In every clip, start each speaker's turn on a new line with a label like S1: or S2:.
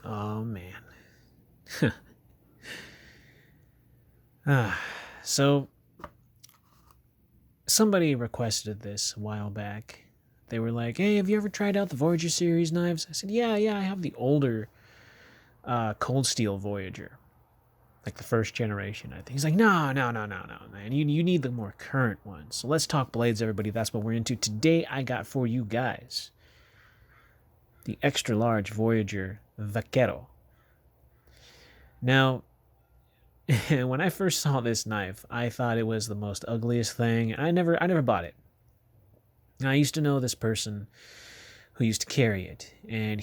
S1: Oh, man. So, somebody requested this a while back. They were like, hey, have you ever tried out the Voyager series knives? I said, yeah, I have the older Coldsteel Voyager. Like the first generation, I think. He's like, no, man. You need the more current one. So let's talk blades, everybody. That's what we're into. Today, I got for you guys the extra large Voyager Vaquero. Now, when I first saw this knife, I thought it was the most ugliest thing. I never bought it. Now, I used to know this person who used to carry it, and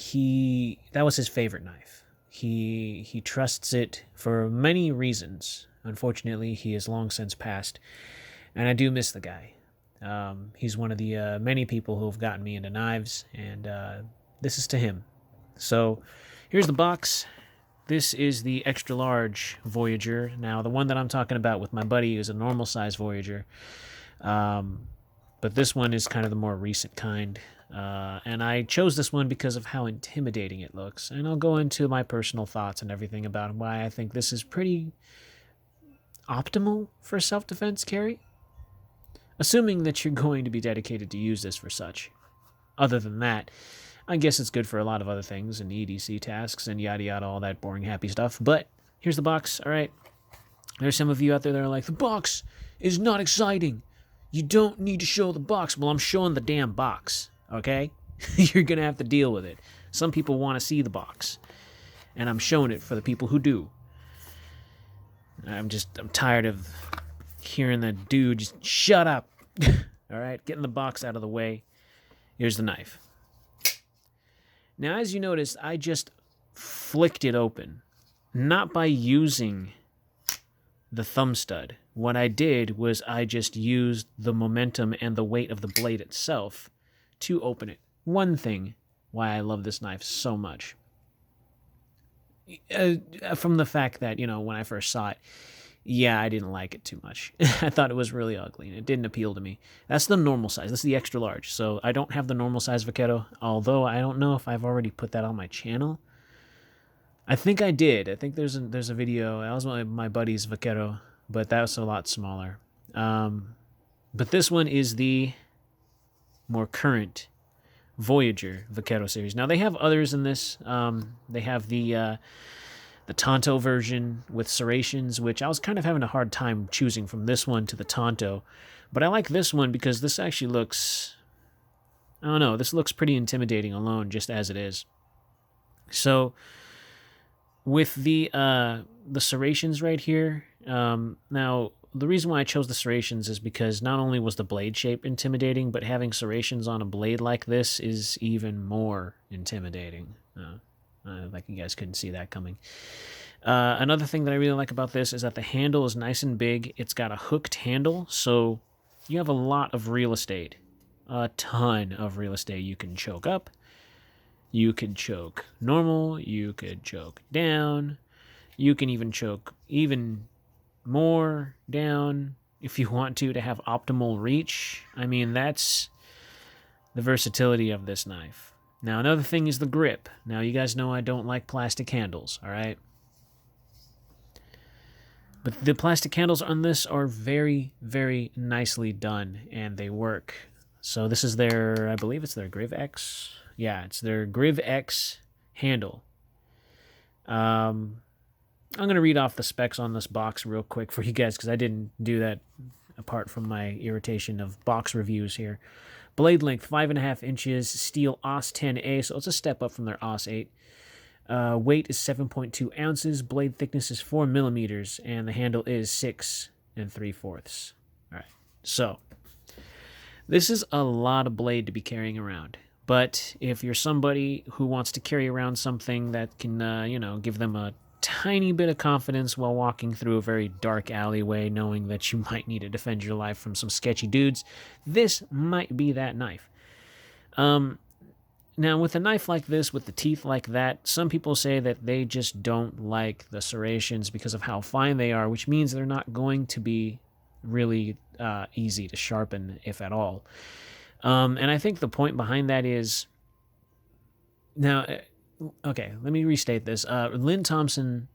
S1: that was his favorite knife. He trusts it for many reasons. Unfortunately, he has long since passed, and I do miss the guy. He's one of the many people who have gotten me into knives, and this is to him. So, here's the box. This is the extra large Voyager. Now, the one that I'm talking about with my buddy is a normal size Voyager. But this one is kind of the more recent kind. And I chose this one because of how intimidating it looks. And I'll go into my personal thoughts and everything about why I think this is pretty optimal for self-defense carry. Assuming that you're going to be dedicated to use this for such. Other than that, I guess it's good for a lot of other things and EDC tasks and yada yada, all that boring happy stuff. But here's the box, all right? There's some of you out there that are like, the box is not exciting. You don't need to show the box. Well, I'm showing the damn box, okay? You're going to have to deal with it. Some people want to see the box, and I'm showing it for the people who do. I'm tired of hearing that dude just shut up. All right, getting the box out of the way. Here's the knife. Now, as you notice, I just flicked it open, not by using the thumb stud. What I did was I just used the momentum and the weight of the blade itself to open it. One thing why I love this knife so much. From the fact that, when I first saw it, yeah, I didn't like it too much. I thought it was really ugly, and it didn't appeal to me. That's the normal size. That's the extra large. So I don't have the normal size Vaquero, although I don't know if I've already put that on my channel. I think I did. I think there's a video. That was my buddy's Vaquero, but that was a lot smaller. But this one is the more current Voyager Vaquero series. Now, they have others in this. They have the Tonto version with serrations, which I was kind of having a hard time choosing from this one to the Tonto. But I like this one because this actually looks, I don't know, this looks pretty intimidating alone just as it is. So with the serrations right here, now the reason why I chose the serrations is because not only was the blade shape intimidating, but having serrations on a blade like this is even more intimidating. Like you guys couldn't see that coming. Another thing that I really like about this is that the handle is nice and big. It's got a hooked handle, so you have a lot of real estate. A ton of real estate. You can choke up. You could choke normal. You could choke down. You can even choke even more down if you want to have optimal reach. I mean, that's the versatility of this knife. Now, another thing is the grip. Now, you guys know I don't like plastic handles, all right? But the plastic handles on this are very, very nicely done, and they work. So this is their, I believe it's their Griv X. Yeah, it's their Griv X handle. I'm going to read off the specs on this box real quick for you guys, because I didn't do that apart from my irritation of box reviews here. Blade length, 5.5 inches, steel AUS 10A, so it's a step up from their AUS 8. Weight is 7.2 ounces, blade thickness is 4 millimeters, and the handle is 6 3/4. All right, so this is a lot of blade to be carrying around. But if you're somebody who wants to carry around something that can, give them a tiny bit of confidence while walking through a very dark alleyway, knowing that you might need to defend your life from some sketchy dudes, this might be that knife. Now, with a knife like this, with the teeth like that, some people say that they just don't like the serrations because of how fine they are, which means they're not going to be really easy to sharpen, if at all. And I think the point behind that is, now, okay, let me restate this. Lynn Thompson,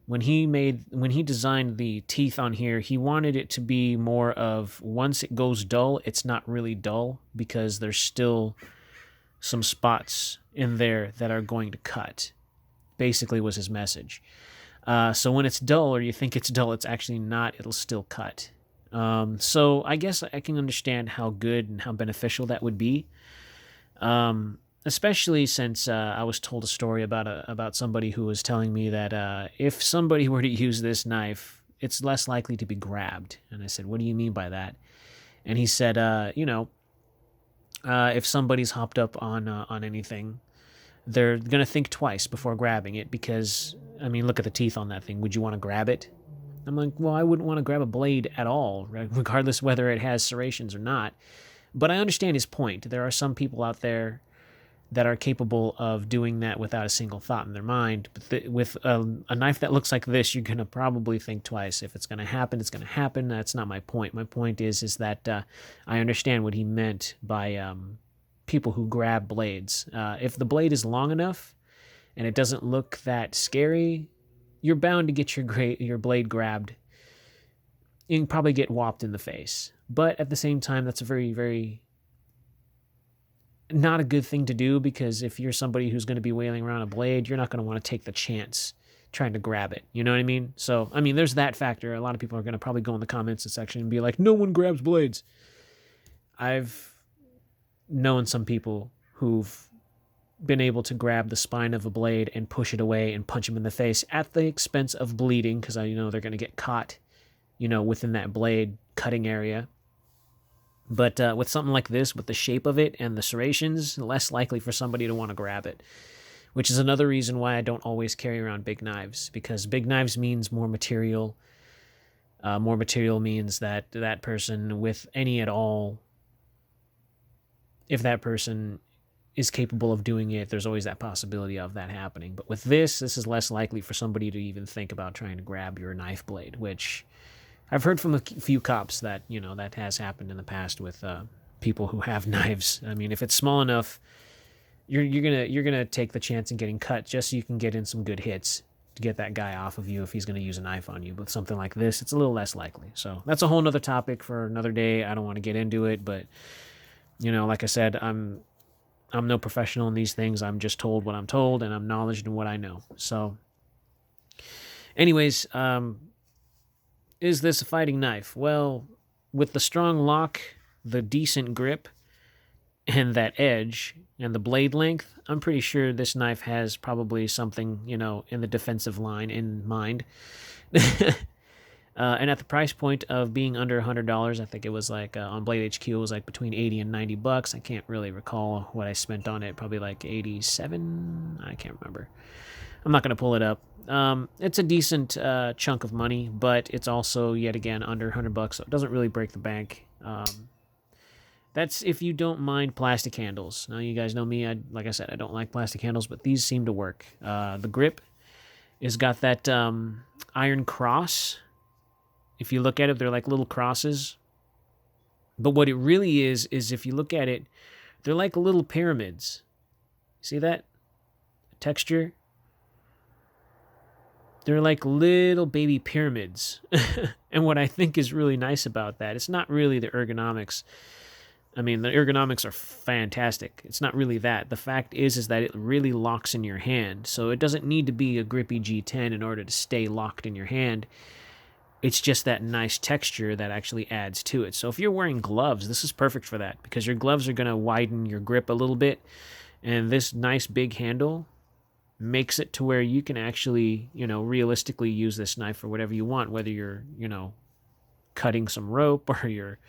S1: when he designed the teeth on here, he wanted it to be more of, once it goes dull, it's not really dull because there's still some spots in there that are going to cut. Basically was his message. So when it's dull, or you think it's dull, it's actually not. It'll still cut. So I guess I can understand how good and how beneficial that would be. Especially since I was told a story about somebody who was telling me that if somebody were to use this knife, it's less likely to be grabbed. And I said, "What do you mean by that?" And he said, if somebody's hopped up on anything, they're gonna think twice before grabbing it because, I mean, look at the teeth on that thing. Would you want to grab it? I'm like, well, I wouldn't want to grab a blade at all, regardless whether it has serrations or not. But I understand his point. There are some people out there that are capable of doing that without a single thought in their mind. But with a knife that looks like this, you're going to probably think twice. If it's going to happen, it's going to happen. That's not my point. My point is that I understand what he meant by people who grab blades. If the blade is long enough and it doesn't look that scary, you're bound to get your blade grabbed. You can probably get whopped in the face. But at the same time, that's a very, very not a good thing to do, because if you're somebody who's going to be wailing around a blade, you're not going to want to take the chance trying to grab it. You know what I mean? So, I mean, there's that factor. A lot of people are going to probably go in the comments section and be like, no one grabs blades. I've known some people who've been able to grab the spine of a blade and push it away and punch them in the face at the expense of bleeding, because I know they're going to get caught, within that blade cutting area. But with something like this, with the shape of it and the serrations, less likely for somebody to want to grab it, which is another reason why I don't always carry around big knives, because big knives means more material. More material means that that person, with any at all, if that person is capable of doing it, there's always that possibility of that happening. But with this is less likely for somebody to even think about trying to grab your knife blade, which I've heard from a few cops that, that has happened in the past with people who have knives. I mean, if it's small enough, you're gonna take the chance in getting cut just so you can get in some good hits to get that guy off of you if he's gonna use a knife on you. But something like this, it's a little less likely. So that's a whole nother topic for another day. I don't want to get into it, but like I said, I'm no professional in these things. I'm just told what I'm told, and I'm knowledgeable in what I know. So, anyways, is this a fighting knife? Well, with the strong lock, the decent grip, and that edge, and the blade length, I'm pretty sure this knife has probably something, in the defensive line in mind. And at the price point of being under $100, I think it was like on Blade HQ, it was like between $80 and $90. I can't really recall what I spent on it. Probably like 87. I can't remember. I'm not going to pull it up. It's a decent chunk of money, but it's also, yet again, under $100, so it doesn't really break the bank. That's if you don't mind plastic handles. Now, you guys know me. Like I said, I don't like plastic handles, but these seem to work. The grip has got that iron cross. If you look at it, they're like little crosses. But what it really is if you look at it, they're like little pyramids. See that? Texture? They're like little baby pyramids. And what I think is really nice about that, it's not really the ergonomics. I mean, the ergonomics are fantastic. It's not really that. The fact is that it really locks in your hand. So it doesn't need to be a grippy G10 in order to stay locked in your hand. It's just that nice texture that actually adds to it. So if you're wearing gloves, this is perfect for that, because your gloves are going to widen your grip a little bit. And this nice big handle makes it to where you can actually, realistically use this knife for whatever you want, whether you're, cutting some rope or you're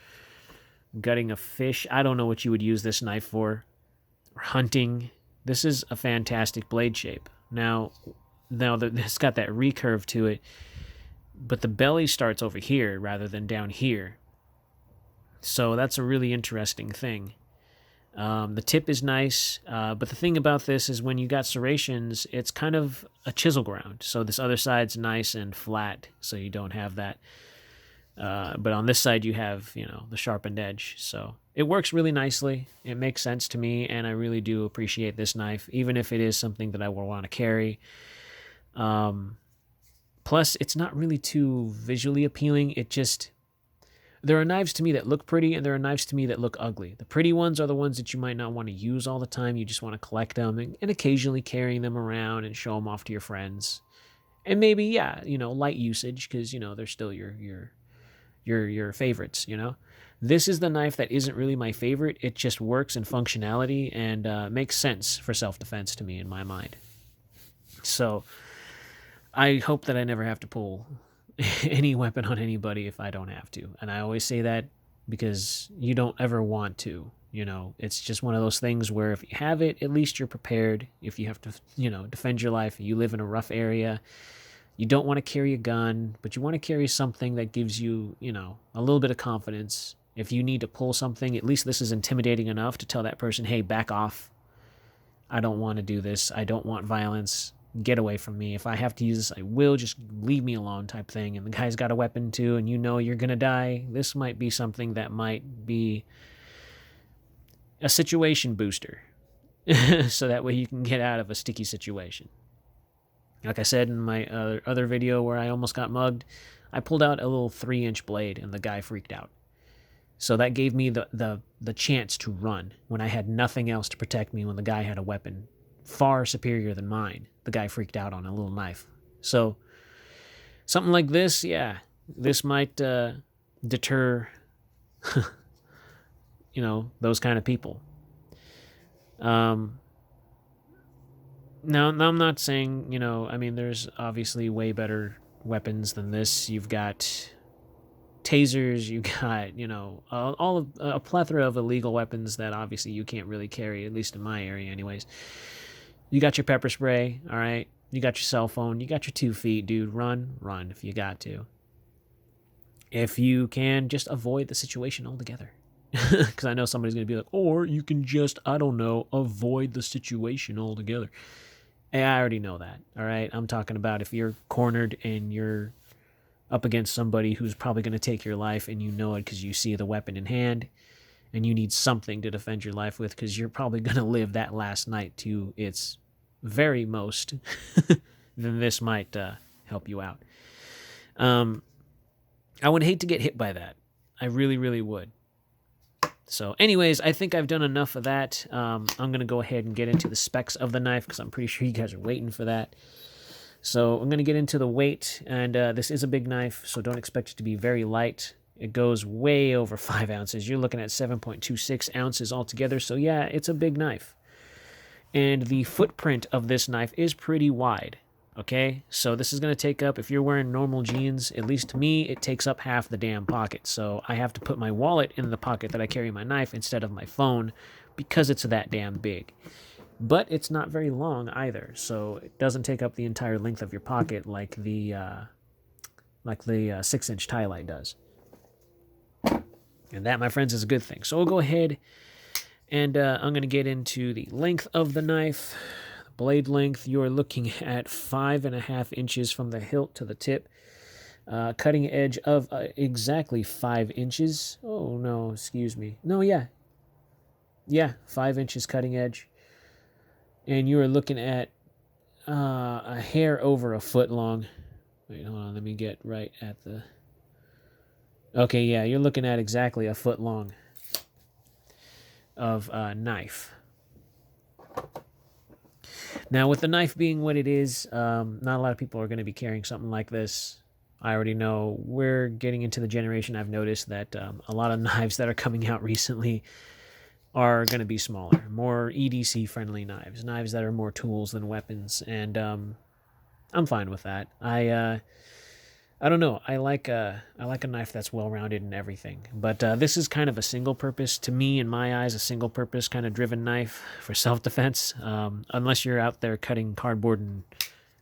S1: gutting a fish. I don't know what you would use this knife for. Or hunting. This is a fantastic blade shape. Now it's got that recurve to it, but the belly starts over here rather than down here. So that's a really interesting thing. The tip is nice, but the thing about this is when you got serrations, it's kind of a chisel ground. So this other side's nice and flat, so you don't have that But on this side, you have, the sharpened edge. So it works really nicely. It makes sense to me, and I really do appreciate this knife, even if it is something that I will want to carry. Plus, it's not really too visually appealing. There are knives to me that look pretty, and there are knives to me that look ugly. The pretty ones are the ones that you might not want to use all the time. You just want to collect them and occasionally carrying them around and show them off to your friends. And maybe, yeah, light usage, because, they're still your favorites, This is the knife that isn't really my favorite. It just works in functionality and makes sense for self-defense to me in my mind. So I hope that I never have to pull any weapon on anybody if I don't have to. And I always say that because you don't ever want to. It's just one of those things where if you have it, at least you're prepared. If you have to, defend your life, you live in a rough area, you don't want to carry a gun, but you want to carry something that gives you, a little bit of confidence. If you need to pull something, at least this is intimidating enough to tell that person, hey, back off. I don't want to do this. I don't want violence. Get away from me. If I have to use this, I will. Just leave me alone type thing. And the guy's got a weapon too, and you're going to die. This might be something that might be a situation booster. So that way you can get out of a sticky situation. Like I said in my other video where I almost got mugged, I pulled out a little 3-inch blade and the guy freaked out. So that gave me the chance to run when I had nothing else to protect me when the guy had a weapon far superior than mine. The guy freaked out on a little knife. So something like this, yeah, this might deter, those kind of people. Now, I'm not saying, there's obviously way better weapons than this. You've got tasers, you got, a plethora of illegal weapons that obviously you can't really carry, at least in my area anyways. You got your pepper spray, all right? You got your cell phone, you got your 2 feet, dude. Run if you got to. If you can, just avoid the situation altogether. Because I know somebody's going to be like, or you can just, avoid the situation altogether. Hey, I already know that, all right? I'm talking about if you're cornered and you're up against somebody who's probably going to take your life and you know it because you see the weapon in hand and you need something to defend your life with because you're probably going to live that last night to its very most, then this might help you out. I would hate to get hit by that. I really, really would. So anyways, I think I've done enough of that. I'm going to go ahead and get into the specs of the knife because I'm pretty sure you guys are waiting for that. So I'm going to get into the weight, and this is a big knife, so don't expect it to be very light. It goes way over 5 ounces. You're looking at 7.26 ounces altogether, so yeah, it's a big knife. And the footprint of this knife is pretty wide, okay? So this is going to take up, if you're wearing normal jeans, at least to me, it takes up half the damn pocket. So I have to put my wallet in the pocket that I carry my knife instead of my phone because it's that damn big. But it's not very long either, so it doesn't take up the entire length of your pocket like the 6-inch tie light does. And that, my friends, is a good thing. So we'll go ahead and I'm going to get into the length of the knife. The blade length, you're looking at 5.5 inches from the hilt to the tip. Cutting edge of exactly 5 inches. Oh, no, excuse me. No, yeah. Yeah, 5 inches cutting edge. And you are looking at a hair over a foot long. Wait, hold on. Let me get right at the... Okay, yeah, you're looking at exactly a foot long of knife. Now, with the knife being what it is, not a lot of people are going to be carrying something like this. I already know we're getting into the generation. I've noticed that a lot of knives that are coming out recently are going to be smaller, more EDC-friendly knives that are more tools than weapons, and I'm fine with that. I don't know. I like a knife that's well-rounded in everything, but this is kind of a single-purpose, to me, in my eyes, a single-purpose kind of driven knife for self-defense. Unless you're out there cutting cardboard and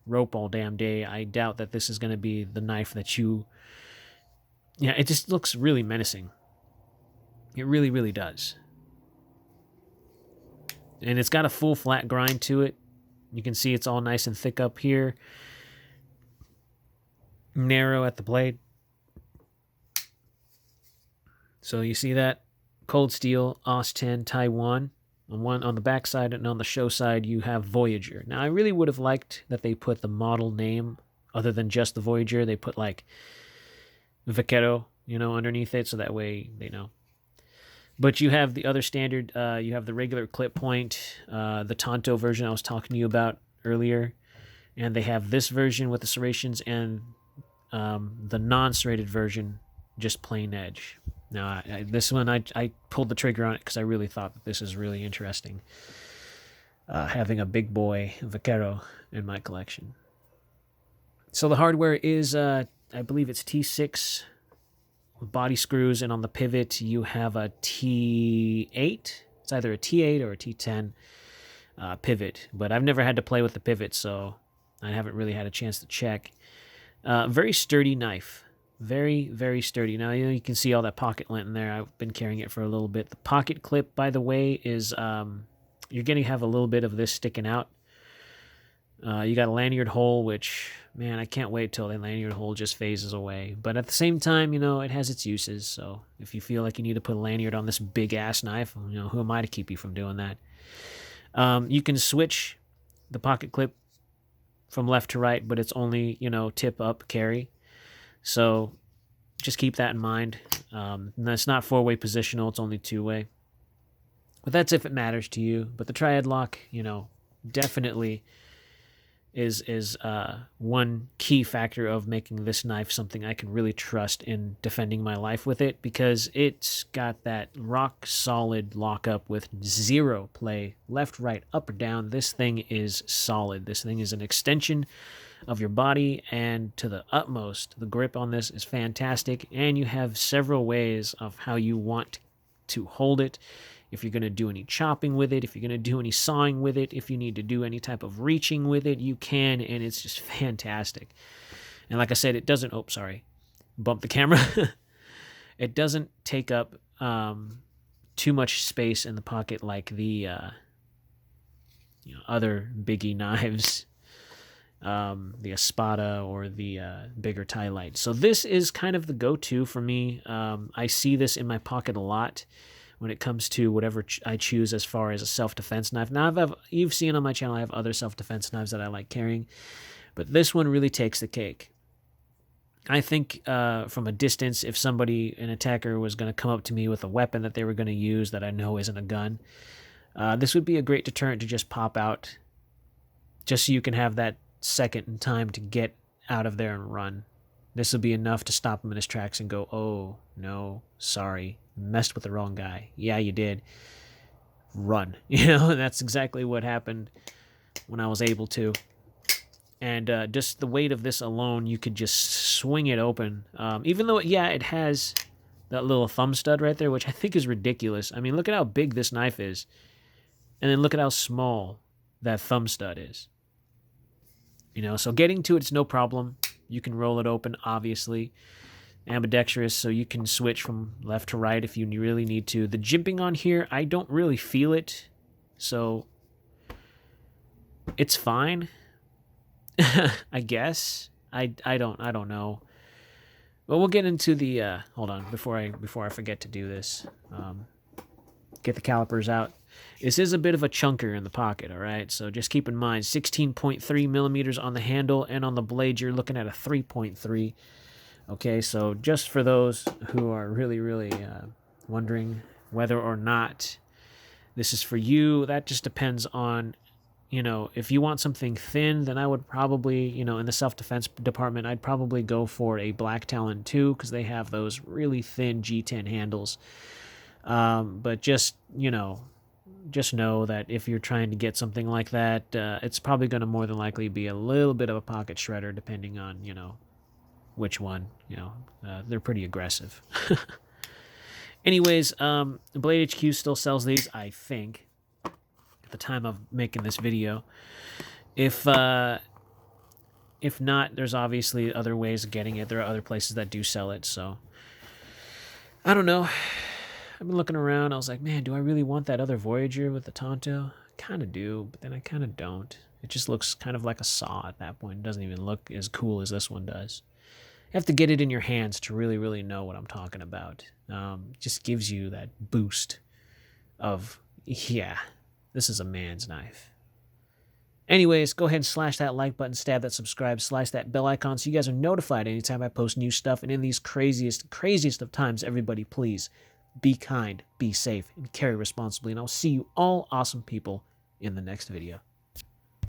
S1: rope all damn day, I doubt that this is going to be the knife that you... Yeah, it just looks really menacing. It really, really does. And it's got a full flat grind to it. You can see it's all nice and thick up here. Narrow at the blade. So you see that? Coldsteel, OS-10, Taiwan. On the back side and on the show side, you have Voyager. Now, I really would have liked that they put the model name other than just the Voyager. They put like Vaquero, underneath it, so that way they know. But you have the other standard. You have the regular clip point, the Tonto version I was talking to you about earlier, and they have this version with the serrations and the non-serrated version, just plain edge. Now, this one, I pulled the trigger on it because I really thought that this is really interesting, having a big boy Vaquero in my collection. So the hardware is, I believe it's T6 body screws, and on the pivot you have a T8. It's either a T8 or a T10 pivot, but I've never had to play with the pivot, so I haven't really had a chance to check. Very sturdy knife. Very, very sturdy. Now, you can see all that pocket lint in there. I've been carrying it for a little bit. The pocket clip, by the way, is you're going to have a little bit of this sticking out. You got a lanyard hole, which, man, I can't wait till the lanyard hole just phases away. But at the same time, it has its uses. So if you feel like you need to put a lanyard on this big-ass knife, who am I to keep you from doing that? You can switch the pocket clip from left to right, but it's only, tip up carry. So just keep that in mind. And it's not 4-way positional, it's only 2-way. But that's if it matters to you. But the triad lock, definitely is one key factor of making this knife something I can really trust in defending my life with it, because it's got that rock solid lockup with zero play, left, right, up or down. This thing is solid. This thing is an extension of your body, and to the utmost. The grip on this is fantastic, and you have several ways of how you want to hold it. If you're going to do any chopping with it, if you're going to do any sawing with it, if you need to do any type of reaching with it, you can, and it's just fantastic. And like I said, it doesn't, bump the camera. It doesn't take up too much space in the pocket like the other biggie knives, the Espada or the bigger tie light. So this is kind of the go-to for me. I see this in my pocket a lot when it comes to whatever I choose as far as a self-defense knife. Now, you've seen on my channel, I have other self-defense knives that I like carrying, but this one really takes the cake. I think from a distance, if an attacker was going to come up to me with a weapon that they were going to use that I know isn't a gun, this would be a great deterrent to just pop out, just so you can have that second in time to get out of there and run. This will be enough to stop him in his tracks and go, oh, no, sorry, messed with the wrong guy. Yeah, you did. Run. That's exactly what happened when I was able to. And just the weight of this alone, you could just swing it open. Even though, it has that little thumb stud right there, which I think is ridiculous. I mean, look at how big this knife is. And then look at how small that thumb stud is. So getting to it's no problem. You can roll it open, obviously. Ambidextrous, so you can switch from left to right if you really need to. The jimping on here, I don't really feel it, so it's fine. I guess. I don't know. But we'll get into the hold on before I forget to do this. Get the calipers out. This is a bit of a chunker in the pocket, all right? So just keep in mind, 16.3 millimeters on the handle, and on the blade, you're looking at a 3.3. Okay, so just for those who are really, really wondering whether or not this is for you, that just depends on, if you want something thin, then I would probably, in the self-defense department, I'd probably go for a Black Talon 2, because they have those really thin G10 handles. But just know that if you're trying to get something like that, it's probably going to more than likely be a little bit of a pocket shredder, depending on, which one. They're pretty aggressive. Anyways, Blade HQ still sells these, I think, at the time of making this video. If not, there's obviously other ways of getting it. There are other places that do sell it, so I don't know. I've been looking around. I was like, man, do I really want that other Voyager with the Tonto? I kind of do, but then I kind of don't. It just looks kind of like a saw at that point. It doesn't even look as cool as this one does. have to get it in your hands to really, really know what I'm talking about. Just gives you that boost of, yeah, this is a man's knife. Anyways, go ahead and slash that like button, stab that subscribe, slash that bell icon so you guys are notified anytime I post new stuff. And in these craziest of times, everybody, please be kind, be safe, and carry responsibly. And I'll see you all awesome people in the next video.